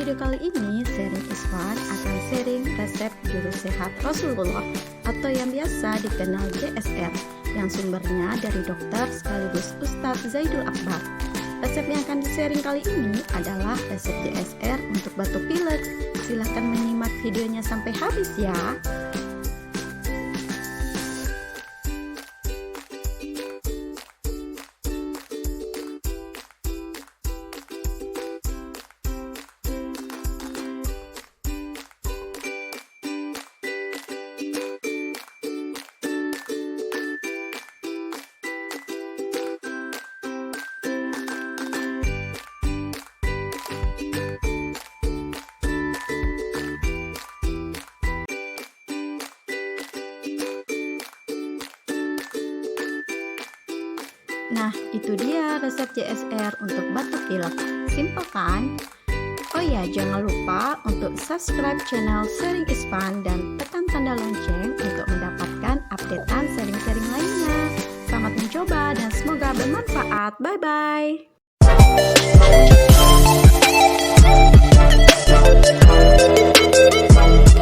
video kali ini, Sharing is Fun akan sharing resep jurus sehat Rasulullah atau yang biasa dikenal JSR yang sumbernya dari dokter sekaligus Ustadz Zaidul Akbar. Resep yang akan di-sharing kali ini adalah resep JSR untuk batuk pilek. Silahkan menyimak videonya sampai habis ya. Nah, itu dia resep JSR untuk batuk pilek. Simpel kan? Oh ya, jangan lupa untuk subscribe channel Sharing is Fun dan tekan tanda lonceng untuk mendapatkan updatean sharing-sharing lainnya. Selamat mencoba dan semoga bermanfaat. Bye-bye.